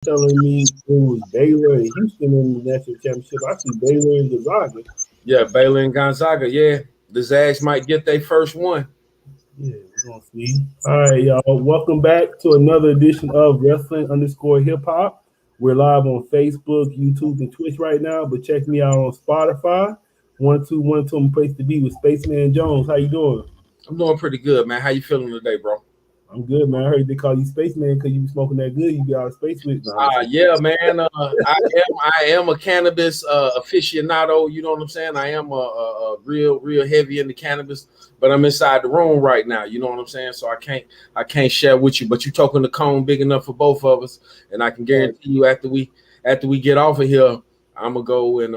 telling me it was Baylor and Houston in the national championship. I see Baylor and Gonzaga. Yeah, Baylor and Gonzaga. Yeah, the Zags might get their first one. Yeah, we're gonna see. All right, y'all. Welcome back to another edition of Wrestling underscore Hip Hop. We're live on Facebook, YouTube, and Twitch right now. But check me out on Spotify. 1212, I'm place to be with Spaceman Jones. How you doing? I'm doing pretty good, man. How you feeling today, bro? I'm good, man. I heard they call you Spaceman because you be smoking that good. You be out of space with. No, Yeah, man. I am a cannabis aficionado. You know what I'm saying? I am a real heavy into cannabis, but I'm inside the room right now. You know what I'm saying? So I can't share with you. But you talking the cone big enough for both of us, and I can guarantee you after we get off of here, I'm gonna go and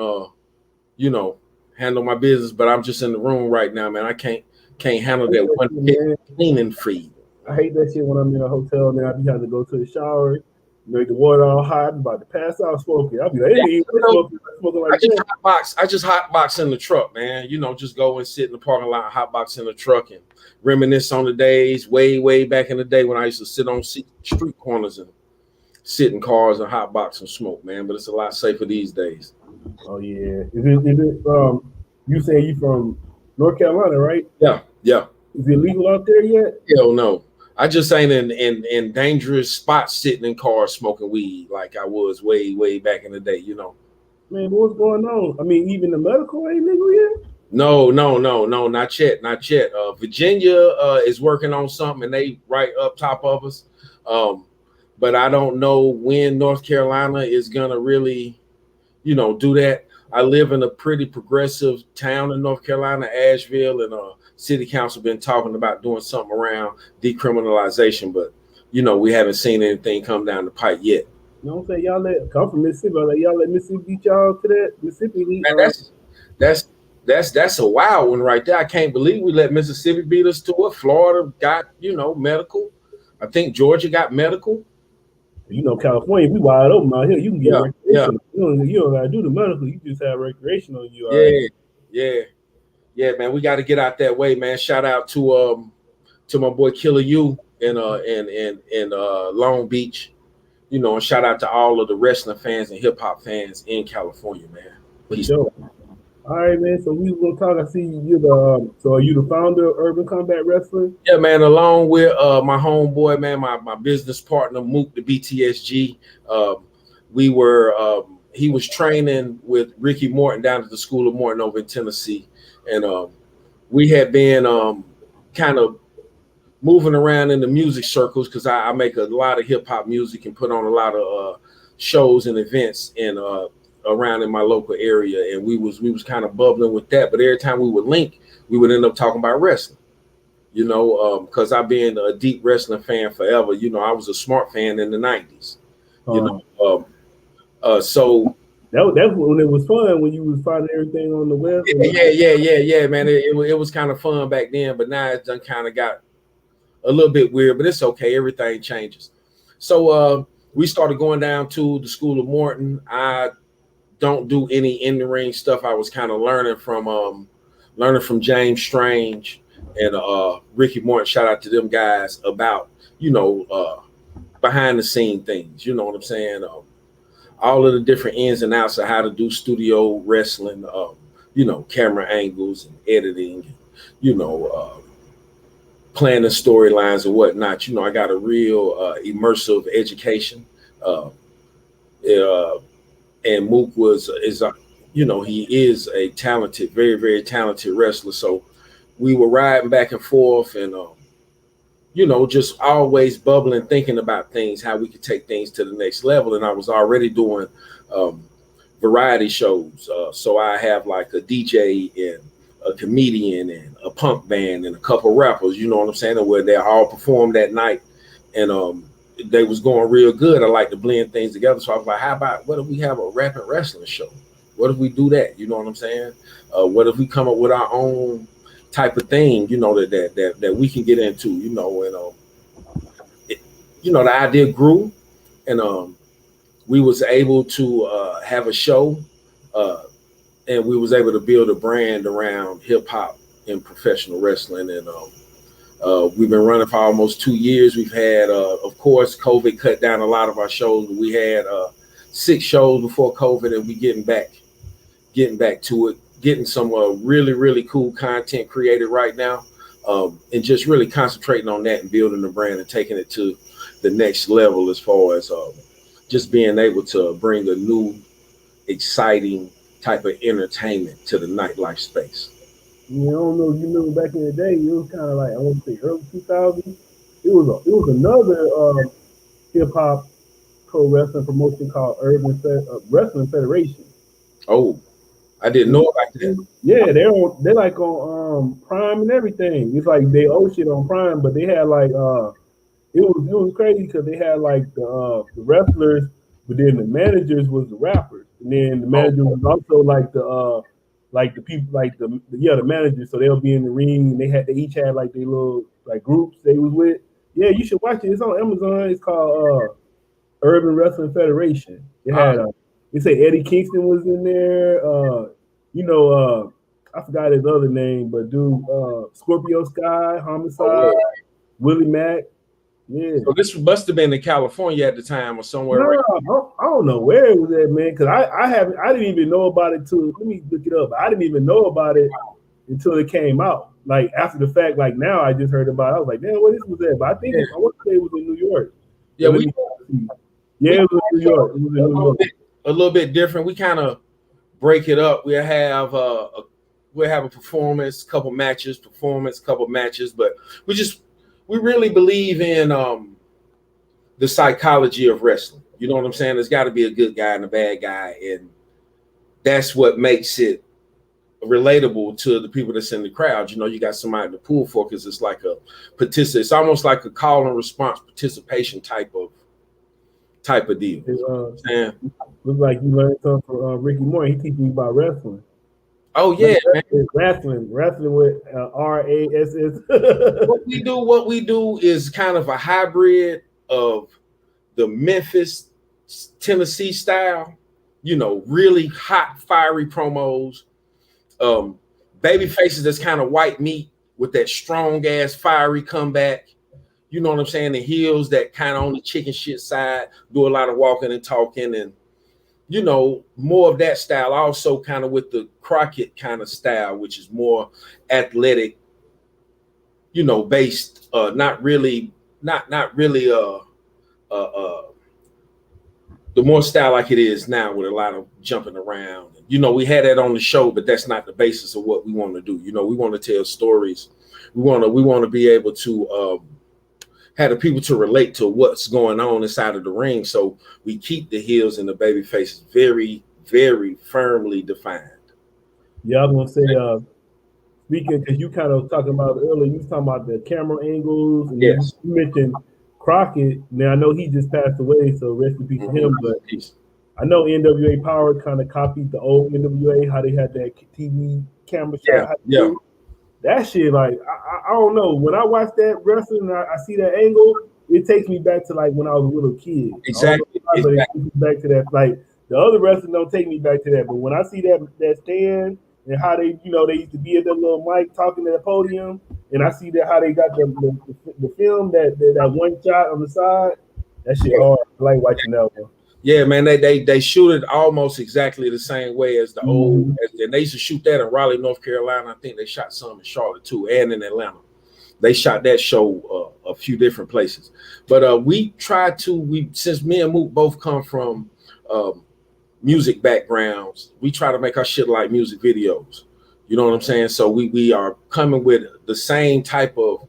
you know handle my business. But I'm just in the room right now, man. I can't handle that one cleaning free. I hate that shit when I'm in a hotel and I be having to go to the shower, make the water all hot, I'm about to pass out smoking. I'll be like, hey, smoking like that. I just hotbox in the truck, man. You know, just go and sit in the parking lot, hotbox in the truck, and reminisce on the days way back in the day when I used to sit on street corners and sit in cars and hotbox and smoke, man. But it's a lot safer these days. Oh yeah, is it you say you from North Carolina, right? Yeah. Is it legal out there yet? Hell no. I just ain't in dangerous spots sitting in cars smoking weed like I was way back in the day, you know. Man, what's going on? I mean, even the medical ain't legal yet? No, not yet. Virginia is working on something, and they right up top of us. But I don't know when North Carolina is gonna really, do that. I live in a pretty progressive town in North Carolina, Asheville, and city council been talking about doing something around decriminalization, but we haven't seen anything come down the pipe yet. You know what I'm saying? Y'all come from Mississippi, like y'all let Mississippi beat y'all to that Mississippi. Man, that's a wild one right there. I can't believe we let Mississippi beat us to it. Florida got medical. I think Georgia got medical. California, we wide open out here. You can get recreational. Yeah. You don't gotta do the medical. You just have recreational. Yeah, man. We got to get out that way, man. Shout out to my boy Killer U in Long Beach. And shout out to all of the wrestling fans and hip hop fans in California, man. Peace. Sure. All right, man. So we gonna talk. I see you so are you the founder of Urban Combat Wrestling? Yeah, man. Along with my homeboy, man, my business partner Mook, the BTSG. He was training with Ricky Morton down at the School of Morton over in Tennessee, and we had been kind of moving around in the music circles because I make a lot of hip hop music and put on a lot of shows and events around in my local area, and we was kind of bubbling with that. But every time we would link, we would end up talking about wrestling, because I've been a deep wrestling fan forever. I was a Smart fan in the 90s, so that's when it was fun, when you was finding everything on the web. Yeah, man. It was kind of fun back then, but now it's done kind of got a little bit weird, but it's okay. Everything changes. So we started going down to the School of Morton. I don't do any in the ring stuff. I was kind of learning from James Strange and Ricky Morton. Shout out to them guys about behind the scene things. You know what I'm saying? All of the different ins and outs of how to do studio wrestling. Camera angles and editing. Planning storylines and whatnot. I got a real immersive education. And Mook he is a talented, very, very talented wrestler. So we were riding back and forth and, just always bubbling, thinking about things, how we could take things to the next level. And I was already doing variety shows. So I have like a DJ and a comedian and a punk band and a couple rappers, you know what I'm saying, and where they all performed that night. And they was going real good. I like to blend things together. So I was like, how about, what if we have a rap and wrestling show? What if we do that? You know what I'm saying? What if we come up with our own type of thing, that we can get into, and the idea grew, and we was able to have a show, and we was able to build a brand around hip hop and professional wrestling, and We've been running for almost 2 years. We've had, of course, COVID cut down a lot of our shows. We had 6 shows before COVID, and we getting back to it, getting some really, really cool content created right now, and just really concentrating on that and building the brand and taking it to the next level as far as just being able to bring a new, exciting type of entertainment to the nightlife space. You know, I don't know if you remember back in the day, it was kind of like, I want to say early 2000s. It was another hip hop pro wrestling promotion called Wrestling Federation. Oh, I didn't know about that. Yeah, they're like on Prime and everything. It's like they owe shit on Prime, but they had like it was crazy because they had like the wrestlers, but then the managers was the rappers, and then the manager was also like the people the managers. So they'll be in the ring, and they each had like their little like groups they was with. Yeah, you should watch it. It's on Amazon. It's called Urban Wrestling Federation. It had they say Eddie Kingston was in there. I forgot his other name, but dude, Scorpio Sky, Homicide, Willie Mack. Yeah. So this must have been in California at the time or somewhere. No, I don't know where it was at, man. Because I didn't even know about it till, let me look it up. I didn't even know about it until it came out. Like after the fact, like now I just heard about it. I was like, man, what this was at? But I think I want to say it was in New York. Yeah, it was in New York. It was in New York. A little bit different. We kind of break it up. We'll have a performance, couple matches, but we really believe in the psychology of wrestling. You know what I'm saying? There's got to be a good guy and a bad guy, and that's what makes it relatable to the people that's in the crowd. You know, you got somebody to pull for because it's like it's almost like a call and response participation type of deal. Looks like you learned something from Ricky Moore. He teaching you about wrestling. Oh yeah, man. Wrestling with RASS. What we do is kind of a hybrid of the Memphis, Tennessee style. You know, really hot, fiery promos. Baby faces that's kind of white meat with that strong ass fiery comeback. You know what I'm saying? The heels that kind of on the chicken shit side do a lot of walking and talking, and you know, more of that style. Also, kind of with the Crockett kind of style, which is more athletic. You know, based not really the more style like it is now with a lot of jumping around. You know, we had that on the show, but that's not the basis of what we want to do. You know, we want to tell stories. We want to be able to have the people to relate to what's going on inside of the ring. So we keep the heels and the baby faces very, very firmly defined. Yeah, I was gonna say, speaking, because you kind of talking about earlier, you was talking about the camera angles, and yes, you mentioned Crockett. Now I know he just passed away, so rest in peace to him. But I know NWA Power kind of copied the old NWA, how they had that TV camera shot. Yeah. That shit, like, I don't know. When I watch that wrestling, I see that angle, it takes me back to like when I was a little kid. Exactly. But it takes me back to that. Like the other wrestling don't take me back to that. But when I see that stand and how they, you know, they used to be at that little mic talking at the podium, and I see that how they got the film that one shot on the side, that shit hard. I like watching that one. Yeah, man, they shoot it almost exactly the same way as the old. And they used to shoot that in Raleigh, North Carolina. I think they shot some in Charlotte too, and in Atlanta. They shot that show a few different places. But we tried to since me and Mook both come from music backgrounds, we try to make our shit like music videos. You know what I'm saying? So we are coming with the same type of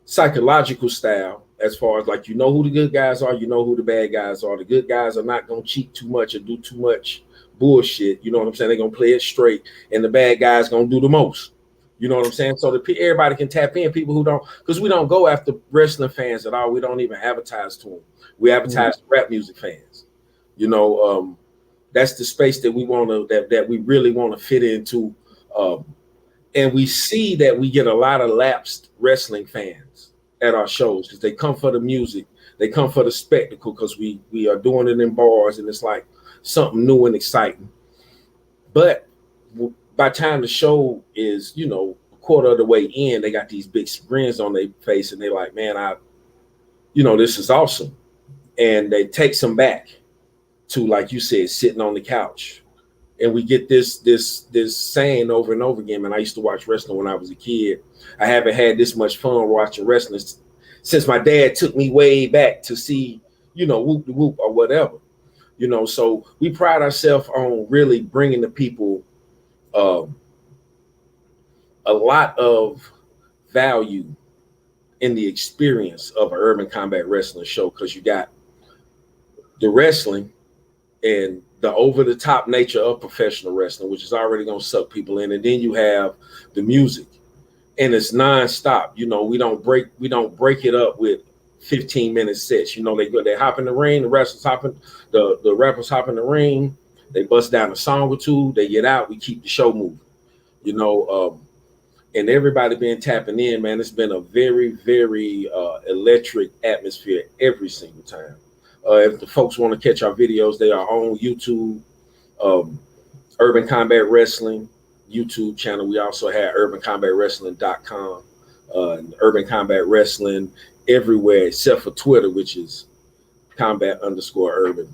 psychological style. As far as like, you know who the good guys are, you know who the bad guys are. The good guys are not going to cheat too much or do too much bullshit. You know what I'm saying? They're going to play it straight. And the bad guys going to do the most. You know what I'm saying? So everybody can tap in. People who don't, because we don't go after wrestling fans at all. We don't even advertise to them. We advertise to rap music fans. You know, that's the space that we want to, that we really want to fit into. And we see that we get a lot of lapsed wrestling fans at our shows because they come for the music, they come for the spectacle because we are doing it in bars and it's like something new and exciting. But by the time the show is, you know, quarter of the way in, they got these big grins on their face, and they like, man, this is awesome. And they takes them back to, like you said, sitting on the couch. And we get this saying over and over again. Man, I used to watch wrestling when I was a kid. I haven't had this much fun watching wrestling since my dad took me way back to see, whoop de whoop or whatever. So we pride ourselves on really bringing the people a lot of value in the experience of an urban combat wrestling show, because you got the wrestling and the over-the-top nature of professional wrestling, which is already going to suck people in, and then you have the music, and it's nonstop. We don't break it up with 15-minute sets. They hop in the ring, the rappers hop in the ring, they bust down a song or two, they get out, we keep the show moving. And everybody been tapping in, man. It's been a very, very electric atmosphere every single time. If the folks want to catch our videos, they are on YouTube, Urban Combat Wrestling YouTube channel. We also have urbancombatwrestling.com, and Urban Combat Wrestling everywhere except for Twitter, which is combat_urban.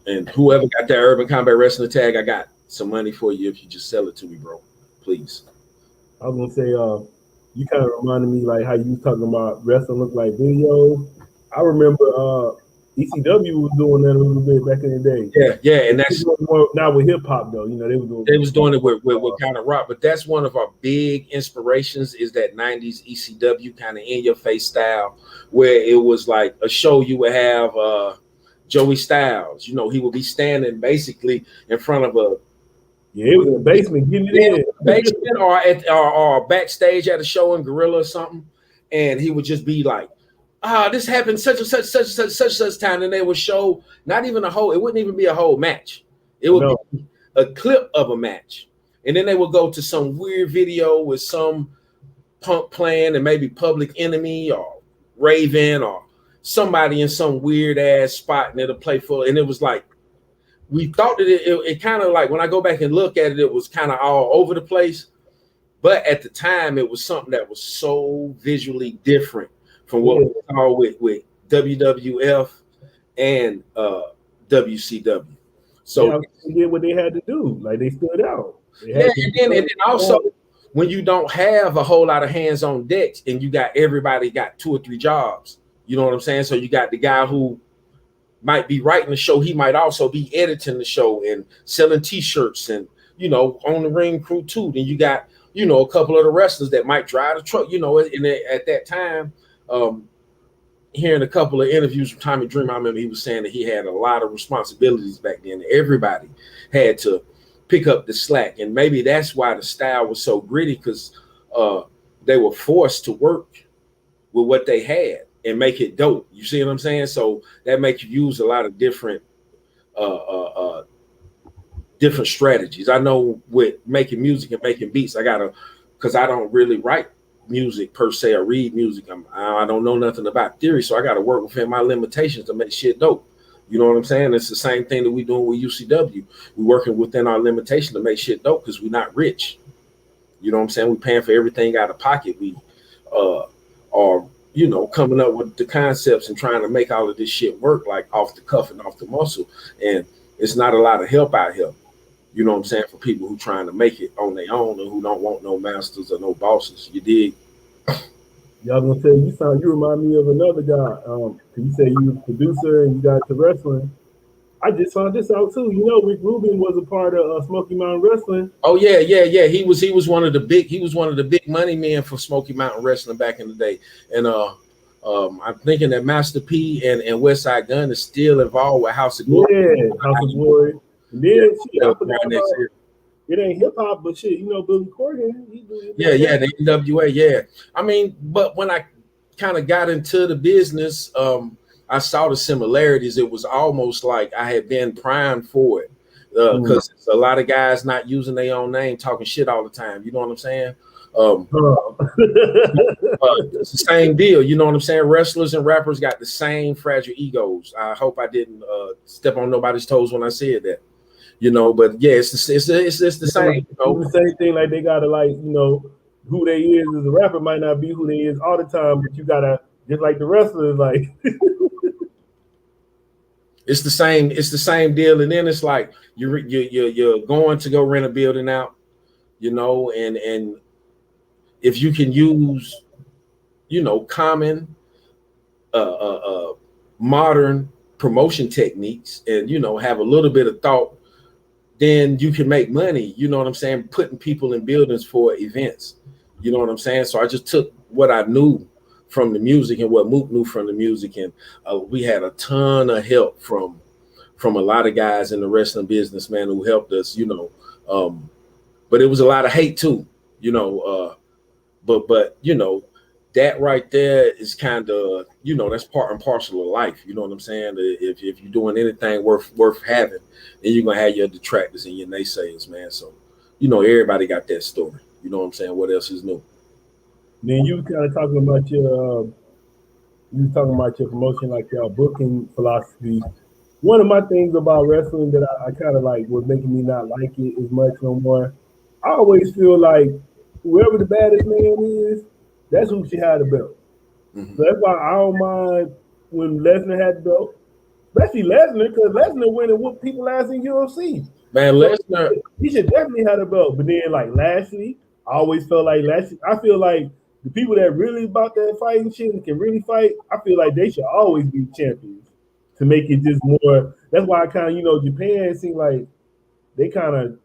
And whoever got that Urban Combat Wrestling tag, I got some money for you if you just sell it to me, bro. Please. I was gonna say, you kind of reminded me like how you was talking about wrestling look like videos. I remember ECW was doing that a little bit back in the day. Yeah, and that's more, not with hip hop though. They was doing it with kind of rock, but that's one of our big inspirations is that '90s ECW kind of in your face style, where it was like a show you would have Joey Styles. He would be standing basically in front of a. Yeah, it was in the basement, getting it in. Basement or backstage at a show in Gorilla or something, and he would just be like, this happened such and such time, and they would show not even it wouldn't even be a whole match. It would be a clip of a match, and then they would go to some weird video with some punk playing and maybe Public Enemy or Raven or somebody in some weird ass spot, and it'll play full, and it was like, we thought that it kind of like, when I go back and look at it, it was kind of all over the place. But at the time, it was something that was so visually different from what we saw with WWF and WCW. So they did what they had to do. Like, they stood out. And then also, when you don't have a whole lot of hands on decks and you got everybody got 2 or 3 jobs, you know what I'm saying? So you got the guy who might be writing the show, he might also be editing the show and selling t-shirts and on the ring crew too. Then you got a couple of the wrestlers that might drive the truck, and at that time, hearing a couple of interviews from Tommy Dreamer, I remember he was saying that he had a lot of responsibilities back then. Everybody had to pick up the slack, and maybe that's why the style was so gritty, because they were forced to work with what they had and make it dope. You see what I'm saying? So that makes you use a lot of different strategies. I know with making music and making beats, because I don't really write music per se or read music. I don't know nothing about theory, so I got to work within my limitations to make shit dope. You know what I'm saying? It's the same thing that we doing with UCW. We working within our limitation to make shit dope because we're not rich. You know what I'm saying? We paying for everything out of pocket. We are coming up with the concepts and trying to make all of this shit work like off the cuff and off the muscle. And it's not a lot of help out here. You know what I'm saying? For people who trying to make it on their own and who don't want no masters or no bosses. You dig? Y'all gonna tell you remind me of another guy. You say you was a producer and you got to wrestling. I just found this out too. Rick Rubin was a part of Smoky Mountain Wrestling. Oh yeah. He was one of the big money men for Smoky Mountain Wrestling back in the day. And I'm thinking that Master P and Westside Gun is still involved with House of Glory. Yeah, House of Glory. And then it ain't hip hop, but shit, Billy Corgan. The NWA, yeah. I mean, but when I kind of got into the business, I saw the similarities. It was almost like I had been primed for it, because a lot of guys not using their own name, talking shit all the time. You know what I'm saying? It's the same deal. You know what I'm saying? Wrestlers and rappers got the same fragile egos. I hope I didn't step on nobody's toes when I said that. But yeah, it's the same. The same thing. Like, they gotta who they is as a rapper might not be who they is all the time, but you gotta just like the wrestlers, like It's the same. It's the same deal, and then it's like you're going to go rent a building out, and if you can use common modern promotion techniques and have a little bit of thought, then you can make money. You know what I'm saying? Putting people in buildings for events. You know what I'm saying? So I just took what I knew from the music and what Mook knew from the music, and we had a ton of help from a lot of guys in the wrestling business, man, who helped us. But it was a lot of hate too. But that right there is kind of that's part and parcel of life. You know what I'm saying? If you're doing anything worth having, then you're gonna have your detractors and your naysayers, man. So everybody got that story. You know what I'm saying? What else is new? then you kind of talking about your you was talking about your promotion, like your booking philosophy. One of my things about wrestling that I kind of like was making me not like it as much no more. I always feel like whoever the baddest man is, that's who should have the belt. Mm-hmm. So that's why I don't mind when Lesnar had the belt, especially Lesnar, because Lesnar went and whooped people ass in UFC. Man, So Lesnar. he should definitely have the belt. But then like Lashley, I always felt like Lashley. I feel like the people that really about that fighting shit and can really fight, I feel like they should always be champions to make it just more. That's why I kind of Japan seemed like they kind of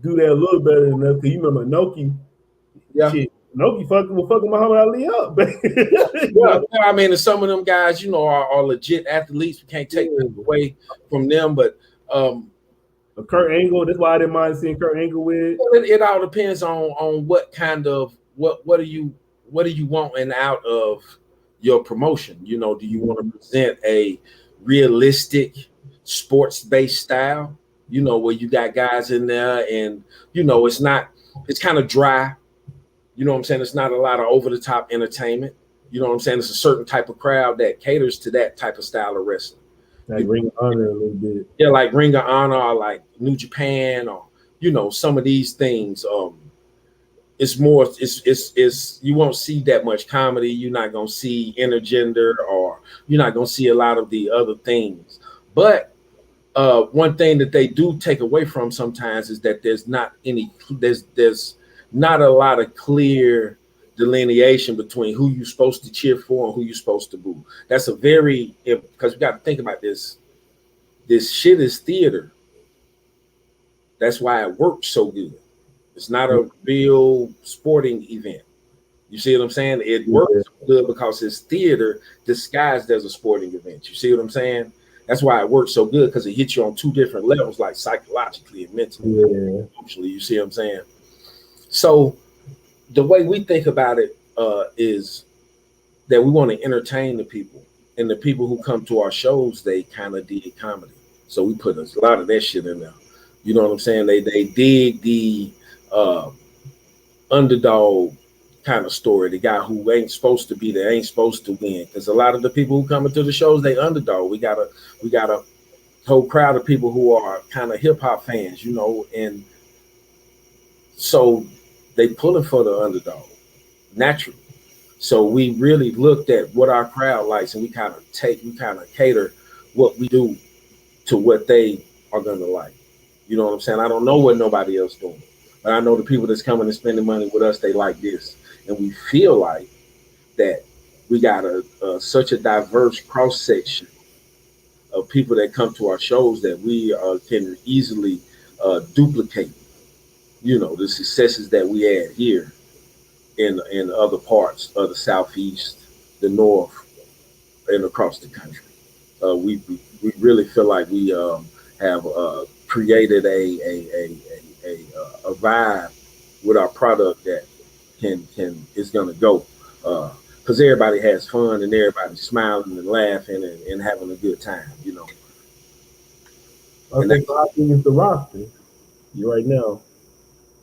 do that a little better than us. Cause you remember Noki, Yeah. shit, Noki fucking Muhammad Ali up. Yeah, I mean, some of them guys, are legit athletes. We can't take that away from them, but Kurt Angle. That's why I didn't mind seeing Kurt Angle with. it all depends on what kind of what do you want out of your promotion. Do you want to present a realistic sports-based style? Where you got guys in there, and it's kind of dry. You know what I'm saying? It's not a lot of over-the-top entertainment. You know what I'm saying? It's a certain type of crowd that caters to that type of style of wrestling. Like Ring of Honor a little bit. Yeah, like Ring of Honor, or like New Japan, or some of these things. It's more. It's you won't see that much comedy. You're not gonna see intergender, or you're not gonna see a lot of the other things. But one thing that they do take away from sometimes is that there's not a lot of clear delineation between who you're supposed to cheer for and who you're supposed to boo. That's because we got to think about this. This shit is theater. That's why it works so good. It's not a real sporting event. You see what I'm saying? It works good because it's theater disguised as a sporting event. You see what I'm saying? That's why it works so good, because it hits you on two different levels, like psychologically and mentally, emotionally. You see what I'm saying? So the way we think about it is that we want to entertain the people, and the people who come to our shows, they kind of dig comedy. So we put a lot of that shit in there. You know what I'm saying? They dig the underdog kind of story, the guy who ain't supposed to be there, ain't supposed to win. Because a lot of the people who come into the shows, they underdog. We got a whole crowd of people who are kind of hip hop fans, and so they pulling for the underdog naturally. So we really looked at what our crowd likes, and we kind of cater what we do to what they are gonna like. You know what I'm saying? I don't know what nobody else doing, but I know the people that's coming and spending money with us, they like this, and we feel like that we got such a diverse cross section of people that come to our shows that we can easily duplicate. The successes that we had here in other parts of the southeast, the north, and across the country. We really feel like we have created a vibe with our product that can is gonna go, because everybody has fun and everybody's smiling and laughing and having a good time. Okay, so how big is the roster you right now?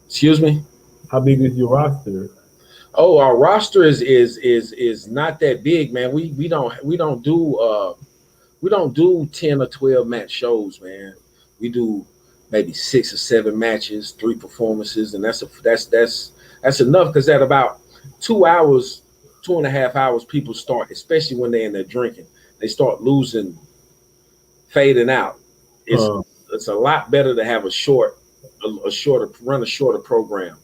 Excuse me. How big is your roster? Oh, our roster is not that big, man. We don't do 10 or 12 match shows, man. We do maybe 6 or 7 matches, 3 performances, and that's That's enough, because at about 2 hours, 2.5 hours, people start, especially when they're in there drinking, they start losing, fading out. It's Huh. it's a lot better to have a shorter, run a shorter program.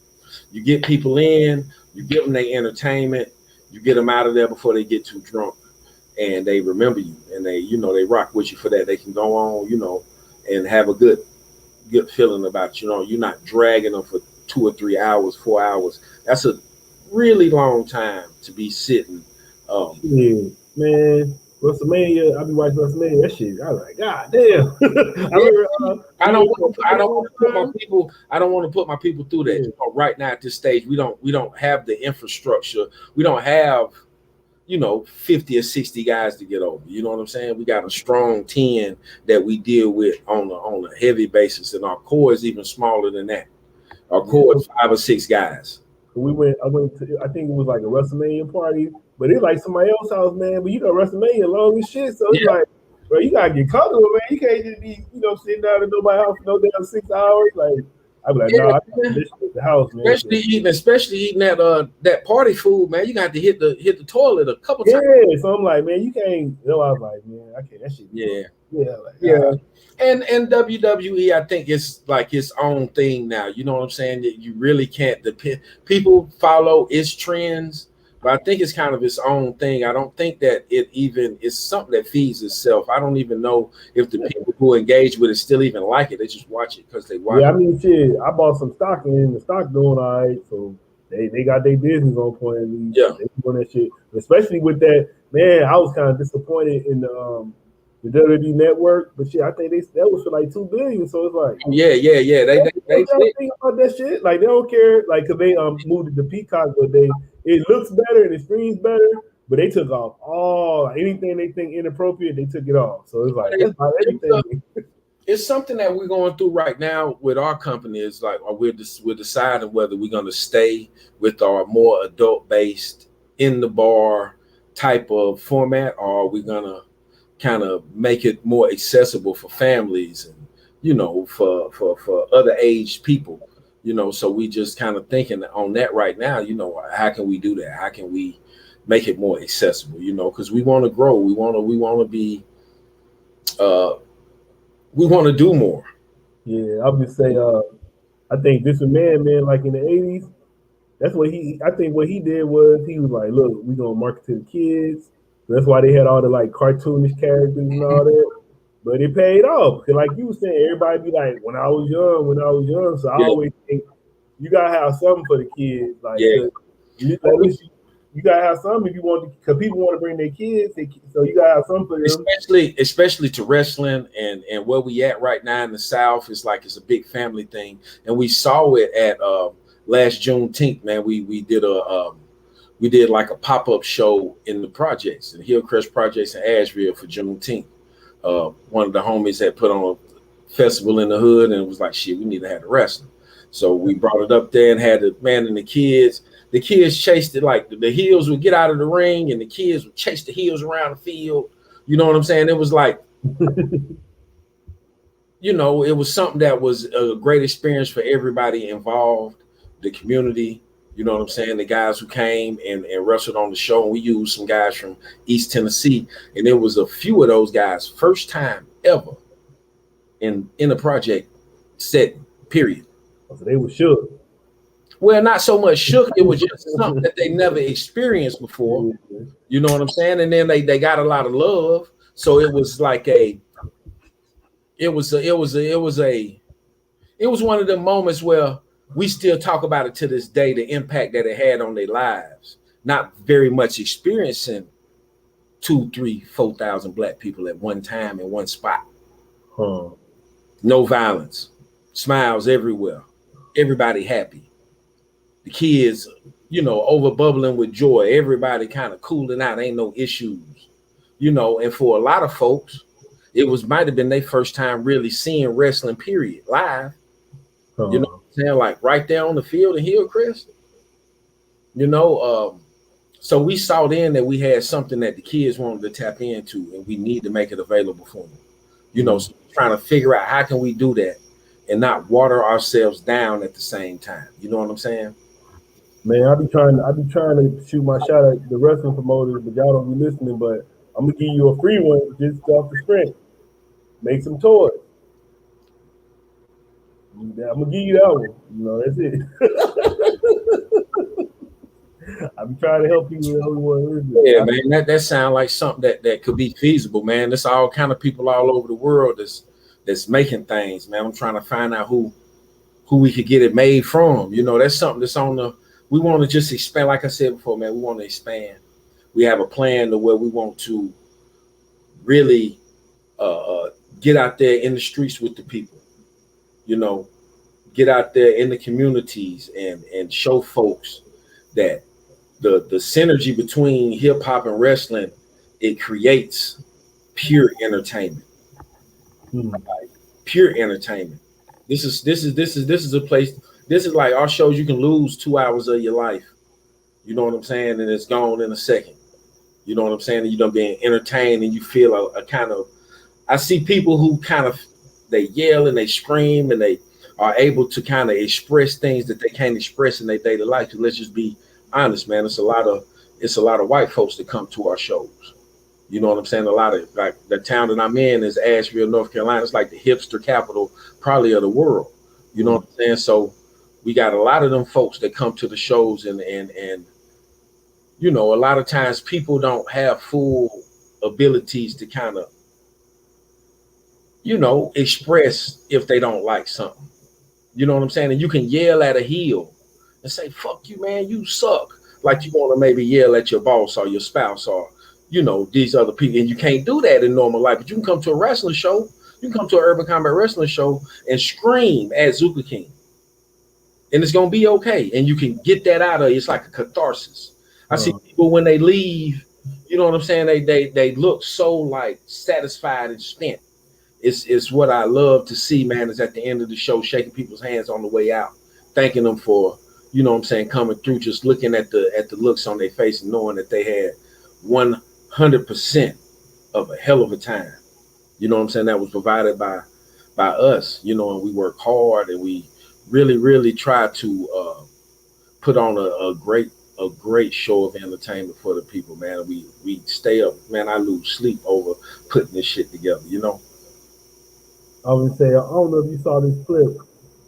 You get people in, you give them their entertainment, you get them out of there before they get too drunk, and they remember you, and they rock with you for that. They can go on, and have a good feeling about, you're not dragging them for 2 or 3 hours, 4 hours. That's a really long time to be sitting. Um, Yeah, man. WrestleMania, I be watching WrestleMania. That shit, I was like, God damn. I yeah, remember I we don't went to want a I party don't one want to put my time. people I don't want to put my people through that. Yeah, Right now at this stage, we don't have the infrastructure. We don't have 50 or 60 guys to get over. You know what I'm saying? We got a strong 10 that we deal with on a heavy basis, and our core is even smaller than that. Our yeah. core is 5 or 6 guys. I went to, I think it was like a WrestleMania party, but it's like somebody else's house, man. But WrestleMania long as shit, so it's Yeah, like, bro, you gotta get comfortable, man. You can't just be, sitting down at nobody's house for no damn 6 hours. Like, I be like, nah, I got yeah. this shit at the house, man. So, Especially eating that party food, man. You got to hit the toilet a couple yeah, times. so I'm like, man, you can't. I was like, man, I can't. That shit be Yeah. fun. Yeah, like, Yeah. And WWE, I think it's like its own thing now. You know what I'm saying? That you really can't depend. People follow its trends, but I think it's kind of its own thing. I don't think that it even is something that feeds itself. I don't even know if the people who engage with it still even like it. They just watch it because they watch yeah, I it. mean, shit. I bought some stock and the stock doing all right, so they got their business on point at least. Yeah. They doing that shit, especially with that. Man, I was kind of disappointed in the WWE network, but shit, I think that was for like 2 billion. So it's like, Yeah, yeah, yeah. what y'all think about that shit? Like they don't care, like, cause they moved it to Peacock, but it looks better and it streams better, but they took off all anything they think inappropriate, they took it off. So it's like that's not everything. It's something that we're going through right now with our company. Is like, we're deciding whether we're going to stay with our more adult based, in the bar type of format, or are we going to kind of make it more accessible for families, and for other aged people. So we just kind of thinking on that right now. How can we do that? How can we make it more accessible? Because we want to grow. We want to be uh we want to do more. Yeah, I'll just say, I think this man, like in the '80s, that's what I think what he did was he was like, look, we gonna market to the kids. That's why they had all the like cartoonish characters and all that. But it paid off. Cause like you were saying, everybody be like, when I was young. So I Yeah, always think you gotta have something for the kids. Like, yeah. cause at least you gotta have something if you want to, cause people want to bring their kids. So you gotta have something for them. Especially to wrestling, and where we at right now in the South is like it's a big family thing, and we saw it at last Juneteenth. Man, we did like a pop-up show in the projects, in Hillcrest Projects in Asheville for Juneteenth. One of the homies had put on a festival in the hood, and it was like, shit, we need to have the wrestling. So we brought it up there and had the man and the kids. The kids chased it, like the heels would get out of the ring, and the kids would chase the heels around the field. You know what I'm saying? It was like, it was something that was a great experience for everybody involved, the community. You know what I'm saying? The guys who came and wrestled on the show, and we used some guys from East Tennessee, and there was a few of those guys first time ever in a project setting. Period. So they were shook. Well, not so much shook. It was just something that they never experienced before. Yeah. You know what I'm saying? And then they got a lot of love. So it was like it was one of the moments where we still talk about it to this day, the impact that it had on their lives. Not very much experiencing 2, 3, 4,000 black people at one time in one spot. Huh. No violence, smiles everywhere, everybody happy. The kids, over bubbling with joy. Everybody kind of cooling out. Ain't no issues, And for a lot of folks, it might have been their first time really seeing wrestling. Period, live. You know Huh. what I'm saying? Like right there on the field in Hillcrest. You know, so we saw then that we had something that the kids wanted to tap into, and we need to make it available for them. So trying to figure out how can we do that and not water ourselves down at the same time. You know what I'm saying? Man, I be trying to shoot my shot at the wrestling promoters, but y'all don't be listening. But I'm gonna give you a free one just off the strength. Make some toys. I'm gonna give you that one. You know, that's it. I be trying to help people that only want to listen. Yeah, man, that sounds like something that could be feasible, man. There's all kind of people all over the world that's making things, man. I'm trying to find out who we could get it made from. You know, that's something that's on the. We want to just expand, like I said before, man. We want to expand. We have a plan to where we want to really get out there in the streets with the people. You know, get out there in the communities and show folks that the synergy between hip hop and wrestling, it creates pure entertainment. Hmm. Pure entertainment. This is a place. This is like our shows. You can lose 2 hours of your life. You know what I'm saying, and it's gone in a second. You know what I'm saying, and you don't being entertained, and you feel a kind of. I see people who kind of they yell and they scream and they are able to kind of express things that they can't express in their daily life. Let's just be honest, man. It's a lot of white folks that come to our shows. You know what I'm saying? A lot of like the town that I'm in is Asheville, North Carolina. It's like the hipster capital probably of the world. You know what I'm saying? So we got a lot of them folks that come to the shows and you know, a lot of times people don't have full abilities to kind of, you know, express if they don't like something. You know what I'm saying? And you can yell at a heel and say, fuck you, man, you suck. Like you want to maybe yell at your boss or your spouse or, you know, these other people. And you can't do that in normal life. But you can come to a wrestling show. You can come to an urban combat wrestling show and scream at Zuka King. And it's going to be okay. And you can get that out of it. It's like a catharsis. I see people when they leave, you know what I'm saying? They look so like satisfied and spent. It's what I love to see, man, is at the end of the show, shaking people's hands on the way out, thanking them for, you know what I'm saying, coming through, just looking at the looks on their face and knowing that they had 100% of a hell of a time. You know what I'm saying? That was provided by us, you know, and we work hard and we really, really try to put on a great show of entertainment for the people, man. We stay up, man. I lose sleep over putting this shit together, you know. I would say I don't know if you saw this clip,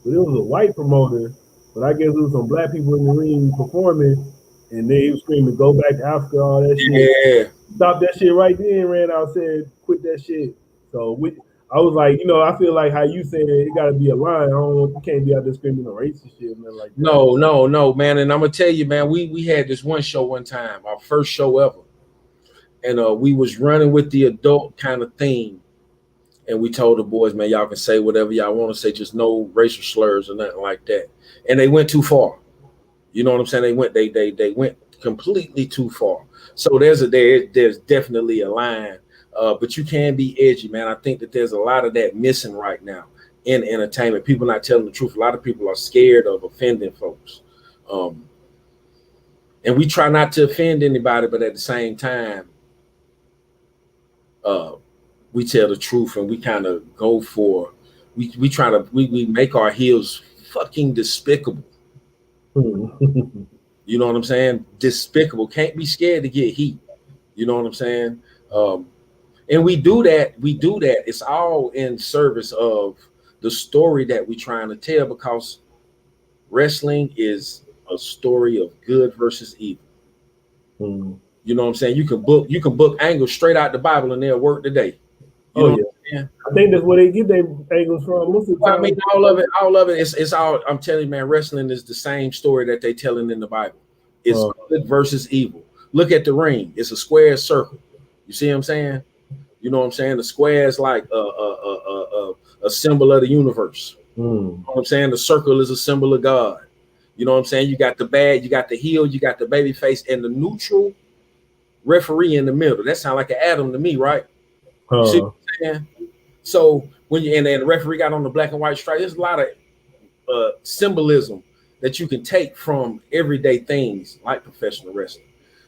but it was a white promoter, but I guess it was some black people in the ring performing, and they was screaming, "Go back to Africa!" All that shit. Yeah. Stopped that shit right then. Ran out, said, "Quit that shit." So I was like, you know, I feel like how you said it got to be a line. I don't want, you can't be out there screaming no racist shit, man, like that. No, man. And I'm gonna tell you, man, we had this one show one time, our first show ever, and we was running with the adult kind of theme. And we told the boys, man, y'all can say whatever y'all want to say, just no racial slurs or nothing like that. And they went too far. You know what I'm saying? They went completely too far. So there's definitely a line, but you can be edgy, man. I think that there's a lot of that missing right now in entertainment. People not telling the truth. A lot of people are scared of offending folks, and we try not to offend anybody, but at the same time, uh, we tell the truth and we kind of go for. We try to we make our heels fucking despicable. You know what I'm saying? Despicable. Can't be scared to get heat. You know what I'm saying? And we do that. We do that. It's all in service of the story that we're trying to tell because wrestling is a story of good versus evil. Mm. You know what I'm saying? You can book angles straight out the Bible and they'll work today. You Oh know yeah. what I'm saying? I think that's where they get their angles from. Most of the Well, I time, mean, all of it, it's all. I'm telling you, man, wrestling is the same story that they telling in the Bible. It's good versus evil. Look at the ring; it's a square circle. You see what I'm saying? You know what I'm saying? The square is like a symbol of the universe. You know what I'm saying? The circle is a symbol of God. You know what I'm saying? You got the bad, you got the heel, you got the baby face, and the neutral referee in the middle. That sounds like an atom to me, right? You see what I'm saying? So when you and then the referee got on the black and white stripe, there's a lot of symbolism that you can take from everyday things like professional wrestling.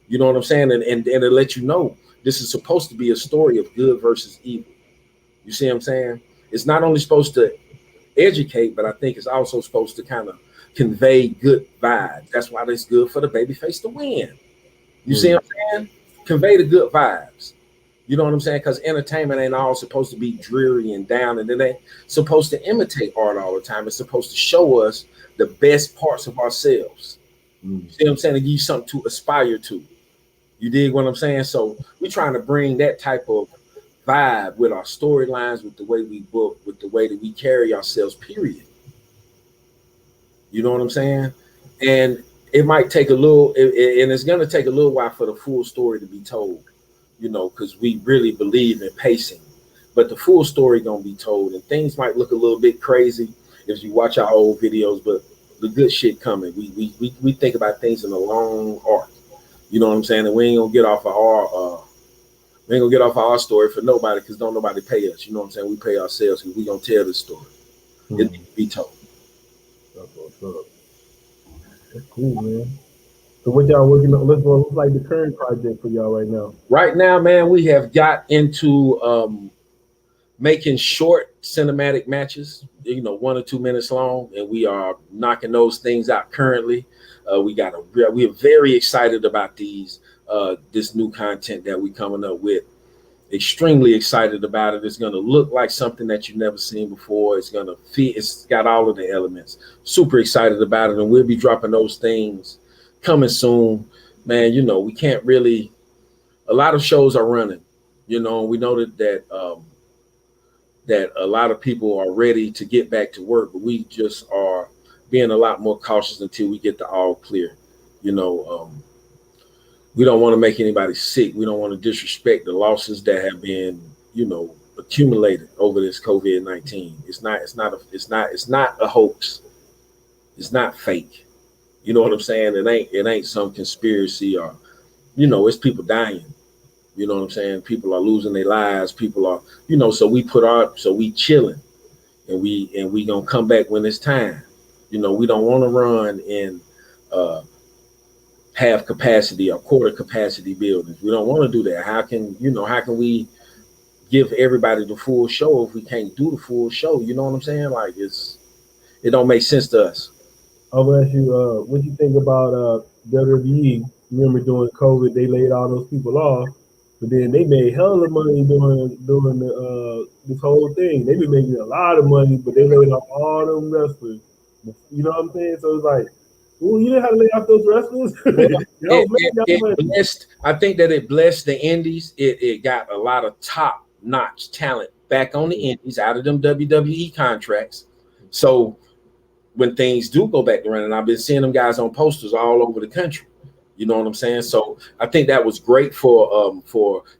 You know what I'm saying? And to let you know this is supposed to be a story of good versus evil. You see what I'm saying? It's not only supposed to educate, but I think it's also supposed to kind of convey good vibes. That's why it's good for the babyface to win. You see what I'm saying? Convey the good vibes. You know what I'm saying? Because entertainment ain't all supposed to be dreary and down, and it ain't supposed to imitate art all the time. It's supposed to show us the best parts of ourselves. You see what I'm saying? To give you something to aspire to. You dig what I'm saying? So we're trying to bring that type of vibe with our storylines, with the way we book, with the way that we carry ourselves, period. You know what I'm saying? And it might take a little, and it's going to take a little while for the full story to be told, you know, because we really believe in pacing. But the full story going to be told, and things might look a little bit crazy if you watch our old videos, but the good shit coming. We think about things in a long arc. You know what I'm saying? And we ain't gonna get off of our story for nobody, because don't nobody pay us. You know what I'm saying? We pay ourselves, because we gonna tell this story. It needs to be told. That's what's up. That's cool, man. So what y'all working on? What's like the current project for y'all right now? Right now, man, we have got into making short cinematic matches, you know, 1 or 2 minutes long, and we are knocking those things out currently. We are very excited about this new content that we coming up with. Extremely excited about it. It's going to look like something that you've never seen before. It's going to fit. It's got all of the elements. Super excited about it, and we'll be dropping those things coming soon, man. You know, we can't really. A lot of shows are running. You know, we know that a lot of people are ready to get back to work, but we just are being a lot more cautious until we get the all clear. You know, we don't want to make anybody sick. We don't want to disrespect the losses that have been, you know, accumulated over this COVID-19. It's not a hoax. It's not fake. You know what I'm saying? It ain't some conspiracy, or, you know, it's people dying. You know what I'm saying? People are losing their lives. People are, you know, so we chilling, and we gonna come back when it's time. You know, we don't want to run in half capacity or quarter capacity buildings. We don't want to do that. How can we give everybody the full show if we can't do the full show? You know what I'm saying? Like, it don't make sense to us. I'll ask you, what you think about WWE? Remember during COVID, they laid all those people off, but then they made hell of money during this whole thing. They been making a lot of money, but they laid off all them wrestlers. You know what I'm saying? So it's like, ooh, you didn't have to lay off those wrestlers. I think that it blessed the indies. It got a lot of top notch talent back on the indies out of them WWE contracts. So when things do go back to running, I've been seeing them guys on posters all over the country. You know what I'm saying? So I think that was great for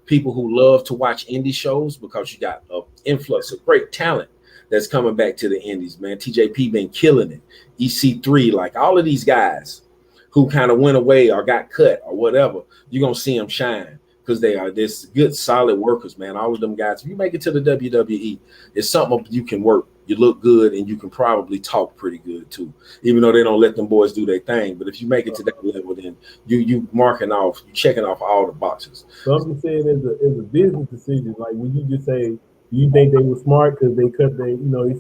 people who love to watch indie shows, because you got an influx of great talent that's coming back to the indies, man. TJP been killing it. EC3, like all of these guys who kind of went away or got cut or whatever, you're going to see them shine, because they are this good, solid workers, man. All of them guys, if you make it to the WWE, it's something you can work. You look good, and you can probably talk pretty good too, even though they don't let them boys do their thing. But if you make it to that level, then you checking off all the boxes. So I'm just saying, as a business decision, like, would you just say, do you think they were smart because they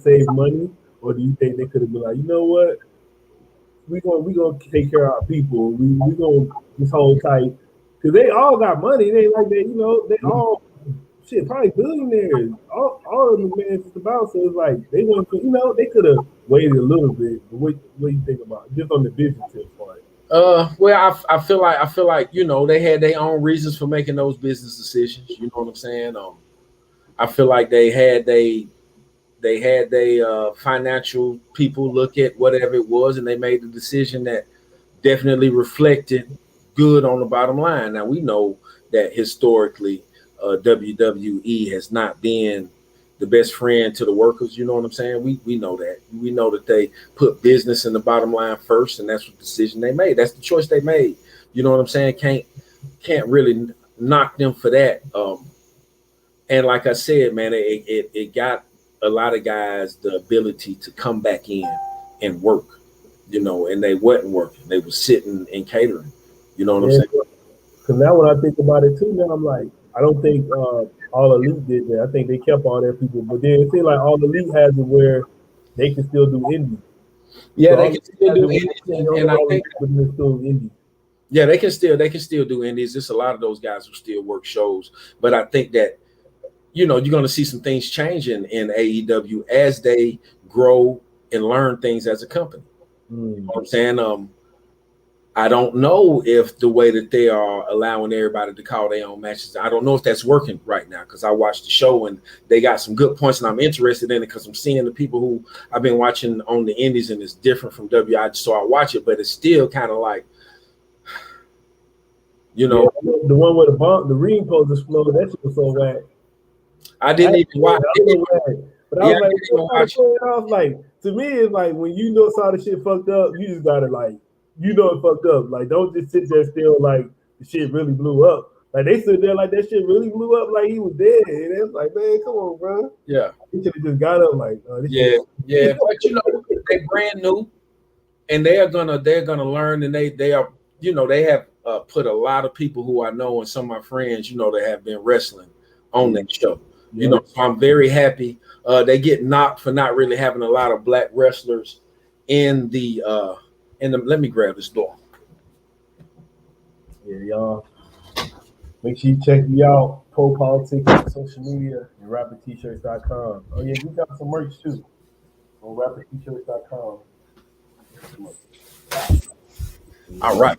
saved money, or do you think they could have been like, you know what, we gonna take care of our people, we gonna just hold tight, because they all got money. They like they all probably billionaires. All of them, man, just about. So it's like they want to, they could have waited a little bit. But what do you think about it? Just on the business tip part? Well, I feel like they had their own reasons for making those business decisions. You know what I'm saying? I feel like they had financial people look at whatever it was, and they made the decision that definitely reflected good on the bottom line. Now we know that historically, WWE has not been the best friend to the workers. You know what I'm saying? We know that. We know that they put business in the bottom line first, and that's what decision they made. That's the choice they made. You know what I'm saying? Can't really knock them for that. And like I said, man, it got a lot of guys the ability to come back in and work, and they wasn't working. They were sitting and catering. You know what I'm saying? Because now when I think about it too, now I'm like, I don't think All Elite did that. I think they kept all their people, but then it seems like All Elite has it where they can still do indie. Yeah, So they all can the still guys do that indies, were on and I all think but they're still indie. yeah, they can still do indies. There's a lot of those guys who still work shows, but I think that you're going to see some things changing in AEW as they grow and learn things as a company. You know what I'm saying? I don't know if the way that they are allowing everybody to call their own matches, I don't know if that's working right now because I watched the show and they got some good points and I'm interested in it because I'm seeing the people who I've been watching on the indies and it's different from WI. So I watch it, but it's still kind of like, you know, the one where the ring post exploded, that shit was so whack. I didn't even watch. But I was like, you know how to play it off. Like to me, it's like when you know how the shit fucked up, you just gotta like, you know it fucked up. Like don't just sit there still like the shit really blew up. Like they stood there like that shit really blew up, like he was dead. And it's like, man, come on, bro. Yeah, he should have just got up like, this yeah, shit. yeah. But you know, they brand new, and they're gonna learn, and they are, you know, they have put a lot of people who I know and some of my friends, you know, that have been wrestling on that show. You know, so I'm very happy. They get knocked for not really having a lot of black wrestlers in the let me grab this door. Yeah, y'all. Make sure you check me out. Pro Politics on social media and rappertshirts.com. Oh yeah, we got some merch too on rappertshirts.com. All right.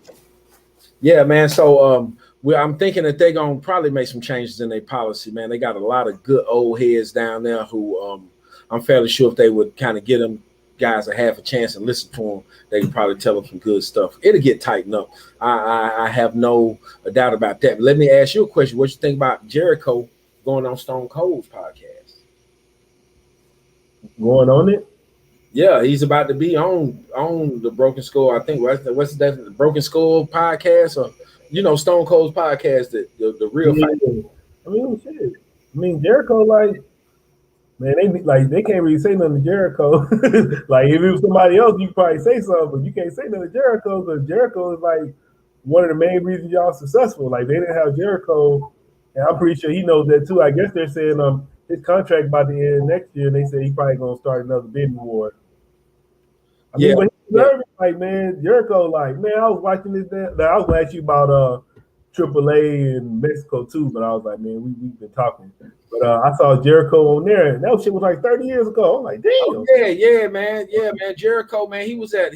Yeah, man. So I'm thinking that they're gonna probably make some changes in their policy, man. They got a lot of good old heads down there who I'm fairly sure if they would kind of get them guys a half a chance and listen to them, they could probably tell them some good stuff. It'll get tightened up. I have no doubt about that. But let me ask you a question. What you think about Jericho going on Stone Cold's podcast? Going on it? Yeah, he's about to be on the Broken Skull. I think what's that? The Broken Skull podcast, or you know, Stone Cold's podcast, the real fight. I mean, shit. I mean, Jericho, like, man, they can't really say nothing to Jericho. Like, if it was somebody else, you could probably say something, but you can't say nothing to Jericho because Jericho is like one of the main reasons y'all successful. Like, they didn't have Jericho, and I'm pretty sure he knows that too. I guess they're saying his contract by the end next year, and they say he's probably gonna start another bidding war. I mean, but he deserved it. Like, man, Jericho, like, man, I was watching this. I was gonna ask you about AAA in Mexico too, but I was like, man, we've been talking. But I saw Jericho on there, and that shit was like 30 years ago. I'm like, damn. Oh, yeah, man. Jericho, man, he was at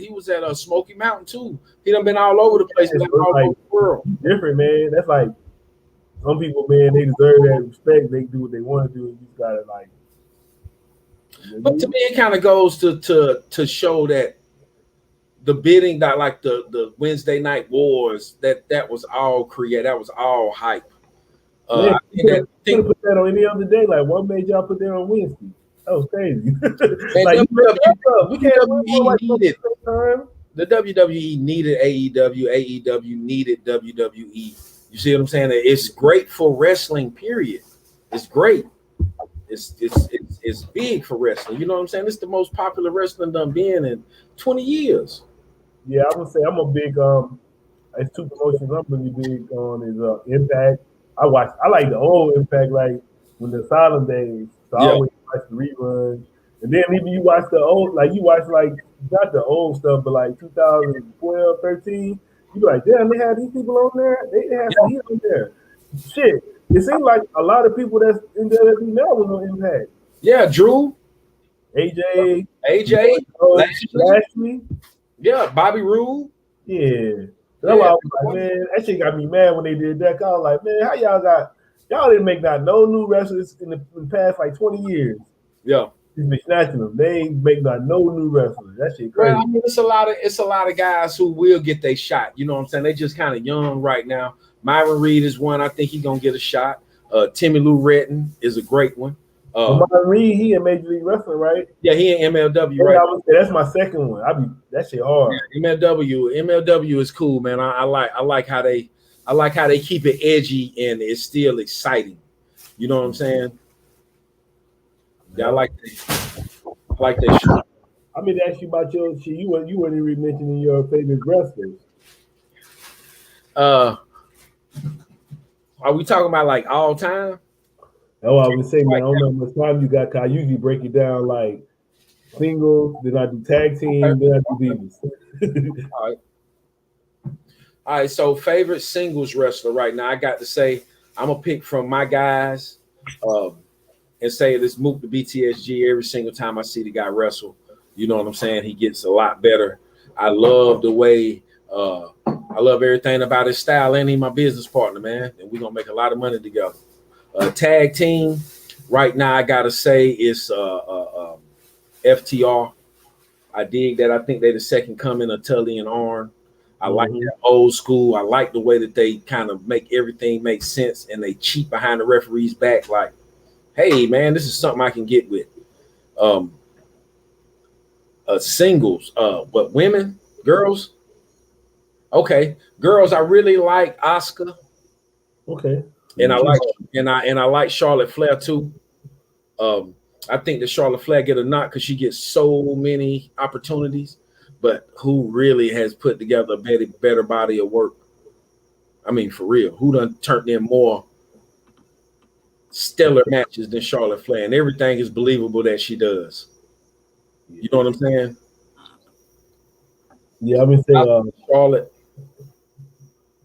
Smoky Mountain too. He done been all over the place, all over the world. Different, man. That's like some people, man, they deserve that respect. They do what they want to do. You just gotta like. But to me, it kind of goes to show that the bidding, that like the Wednesday night wars, that was all created, that was all hype. Yeah, you could put that on any other day. Like, what made y'all put that on Wednesday? That was crazy. Like, we can't needed the WWE needed AEW. AEW needed WWE. You see what I'm saying? It's great for wrestling. Period. It's great. It's big for wrestling. You know what I'm saying? It's the most popular wrestling done been in 20 years. Yeah, I would say I'm a big it's two promotions I'm really big on is Impact. I like the old Impact, like when the Asylum days. So I always watch the reruns. And then even you watch the old, like you watch like not the old stuff, but like 2012, 13, you be like, damn, they had these people on there. They had some heat on there. Shit. It seems like a lot of people that's in WWE now was on Impact. Yeah, Drew, AJ, Lashley. Yeah, Bobby Roode. Yeah. That's why I was like, man, that shit got me mad when they did that. I was like, man, how y'all didn't make no new wrestlers in the past like 20 years. Yeah. Just been snatching them. They ain't make no new wrestlers. That shit crazy. Well, I mean, it's a lot of guys who will get their shot. You know what I'm saying? They just kind of young right now. Myron Reed is one. I think he's gonna get a shot. Timmy Lou Retton is a great one. Myron Reed, he in Major League Wrestling, right? Yeah, he in MLW, right? That's my second one. That shit hard. Yeah, MLW is cool, man. I like how they keep it edgy and it's still exciting. You know what I'm saying? Yeah, I like that shit. I mean, to ask you about your shit. You weren't even mentioning your favorite wrestlers. Are we talking about like all time? Oh, I would say, man, I don't know how much time you got. Cause I usually break it down like singles, then I do tag Okay. team, then I do divas. All right. All right. So favorite singles wrestler right now, I got to say I'm gonna pick from my guys, um, and say this Mook the BTSG every single time I see the guy wrestle. You know what I'm saying? He gets a lot better. I love the way. I love everything about his style, and he's my business partner, man. And we're gonna make a lot of money together. Tag team right now, I gotta say it's FTR. I dig that. I think they're the second coming of Tully and Arn. I like Mhm. that old school. I like the way that they kind of make everything make sense and they cheat behind the referee's back. Like, hey, man, this is something I can get with. Um, Singles, but women, girls, okay, girls. I really like Oscar, Okay. and Yeah, I she like hard. and I like Charlotte Flair too. Um, I think that Charlotte Flair get a knock because she gets so many opportunities, but who really has put together a better body of work? I mean, for real, who done turned in more stellar matches than Charlotte Flair, and everything is believable that she does. You know what I'm saying? Yeah, I'm gonna say I like Charlotte.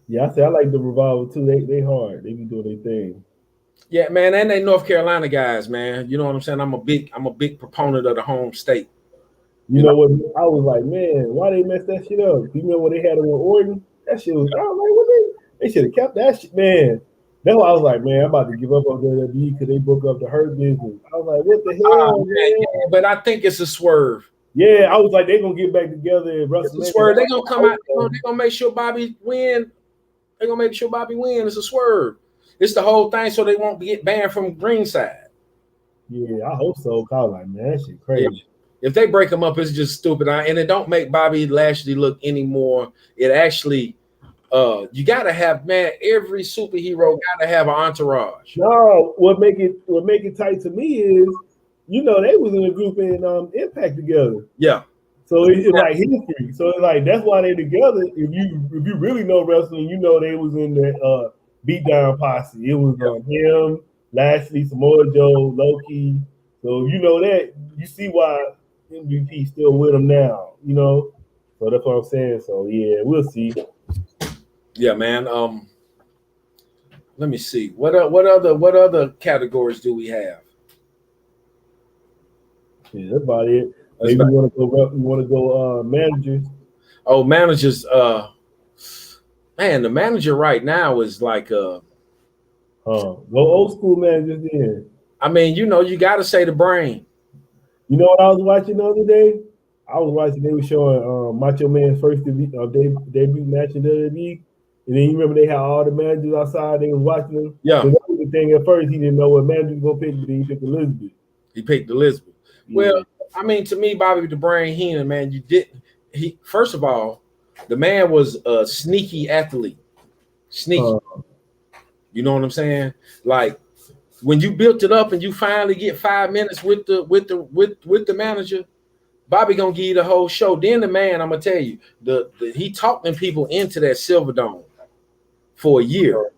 yeah, I say I like the revival too. They hard. They be doing their thing. Yeah, man, and they North Carolina guys, man. You know what I'm saying? I'm a big proponent of the home state. You You know, know what? I was like, man, why they mess that shit up? You remember when they had it with Oregon? That shit was. I was like, what they should have kept that shit, man. That's why I was like, man, I'm about to give up on WWE because they broke up the Hurt business. I was like, what the hell, man, man? yeah, but I think it's a swerve. Yeah, I was like, they gonna get back together in It's a WrestleMania. swerve. They're gonna I come hope out. so. They're gonna make sure Bobby win. They're gonna make sure Bobby win. It's a swerve. It's the whole thing, so they won't get banned from ringside. Yeah, I hope so. I was like, man, that shit Yeah. crazy. If they break him up, it's just stupid. And it don't make Bobby Lashley look any more. It actually, you gotta have, man. Every superhero gotta have an entourage. No, what make it tight to me is, they was in a group in Impact together. Yeah, So it's like history. So it's like that's why they together. If you really know wrestling, they was in the beatdown posse. It was yeah, him, Lashley, Samoa Joe, Loki. So if you know that, you see why MVP still with him now. So that's what I'm saying. So yeah, we'll see. yeah, man. Let me see. What other categories do we have? Yeah, that's about it. That's Maybe about, you want to go. You want to go managers. oh, managers. Man, the manager right now is like Go old school managers then. I mean, you got to say the brain. You know what I was watching the other day? I was watching. They were showing Macho Man's first debut match in WWE, and then you remember they had all the managers outside. They was watching them. Yeah, So that was the thing. At first, he didn't know what manager was gonna pick, but then he picked Elizabeth. he picked Elizabeth. Well, Yeah. I mean, to me, Bobby the Brain Heenan, man, you didn't. He first of all, the man was a sneaky athlete, sneaky. Uh, You know what I'm saying? Like when you built it up and you finally get 5 minutes with the manager, Bobby gonna give you the whole show. Then the man, I'm gonna tell you, he talked them people into that Silver Dome for a year.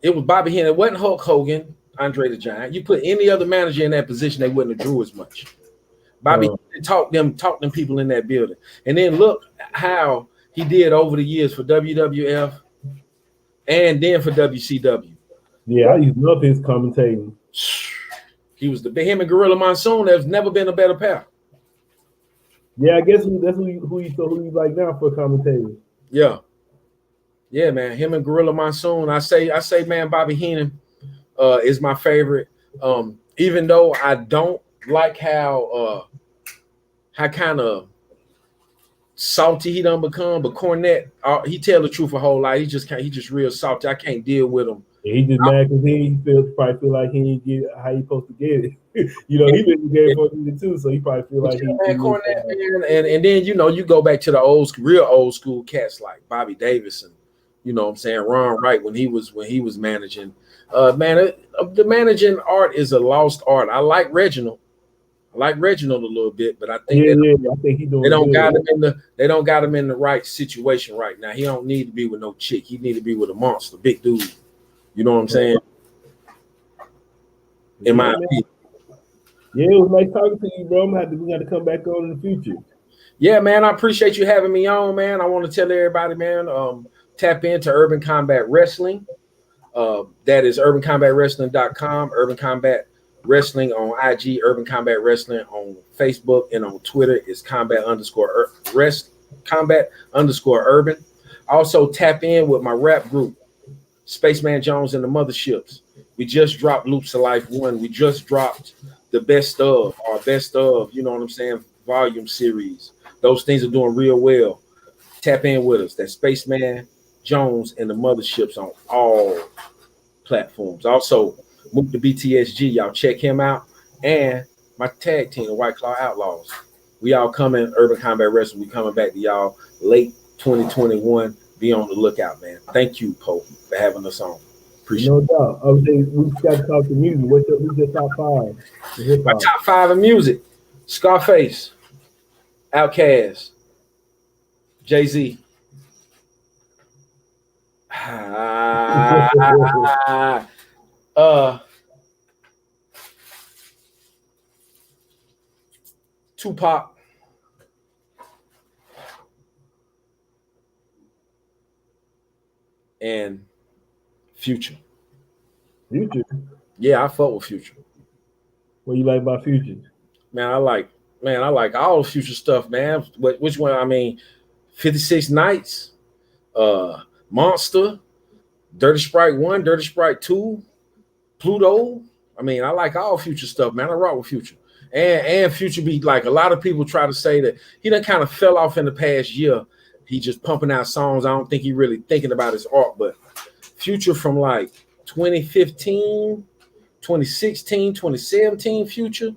It was Bobby Heenan. It wasn't Hulk Hogan, Andre the Giant. You put any other manager in that position, they wouldn't have drew as much. Bobby talked them people in that building, and then look how he did over the years for WWF and then for WCW. yeah, I used to love his commentating. He was him and Gorilla Monsoon. There's never been a better pair. Yeah, I guess that's who you like now for commentating. Yeah, yeah, man. Him and Gorilla Monsoon. I say, man, Bobby Heenan is my favorite. Even though I don't like how kind of salty he done become, but Cornette, he tell the truth a whole lot. He just real salty. I can't deal with him. Yeah, he just mad because he probably feel like he didn't get how he supposed to get it. He been there for it too, so he probably feel like he. Man, Cornette, man, and then you go back to the real old school cats like Bobby Davis and what I'm saying, Ron Wright when he was managing. Man, the managing art is a lost art. I like Reginald. I like Reginald a little bit, but I think I think he doing. they don't good. got him in the right situation right now. He don't need to be with no chick. He need to be with a monster, big dude. You know what I'm saying? In my opinion. Yeah, it was nice talking to you, bro. We got to come back on in the future. Yeah, man, I appreciate you having me on, man. I want to tell everybody, man, tap into Urban Combat Wrestling. That is urbancombatwrestling.com, Urban Combat Wrestling on IG, Urban Combat Wrestling on Facebook, and on Twitter is combat underscore urban. Also tap in with my rap group, Spaceman Jones and the Motherships. We just dropped Loops of Life 1. We just dropped the best of, our best of, you know what I'm saying, volume series. Those things are doing real well. Tap in with us. That's Spaceman Jones and the Motherships on all platforms. Also, Mook the BTSG, y'all check him out. And my tag team, the White Claw Outlaws. We all coming, Urban Combat Wrestling. We coming back to y'all late 2021. Be on the lookout, man. Thank you, Pope, for having us on. Appreciate No doubt. I would say we got to talk to music. What's your top five? it. My top 5 in music: Scarface, Outkast, Jay-Z. Tupac, and Future. Future. Yeah, I fuck with Future. What you like about Future? Man, I like all the Future stuff, man. Which one? I mean, 56 Nights, Monster, Dirty Sprite 1, Dirty Sprite 2, Pluto. I mean, I like all Future stuff, man. I rock with Future. And Future be like, a lot of people try to say that he done kind of fell off in the past year. He just pumping out songs. I don't think he really thinking about his art, but Future from like 2015, 2016, 2017, Future,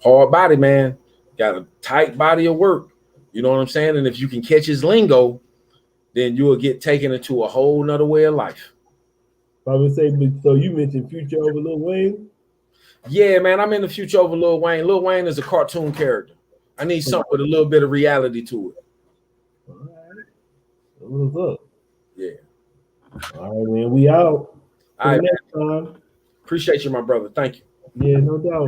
hard body, man. Got a tight body of work. You know what I'm saying? And if you can catch his lingo, then you will get taken into a whole nother way of life. I would say, so you mentioned Future over Lil Wayne? Yeah, man, I'm in the Future over Lil Wayne. Lil Wayne is a cartoon character. I need something with a little bit of reality to it. All right. What's up? Yeah. All right, man. We out. All right, next time. Appreciate you, my brother. Thank you. Yeah, no doubt.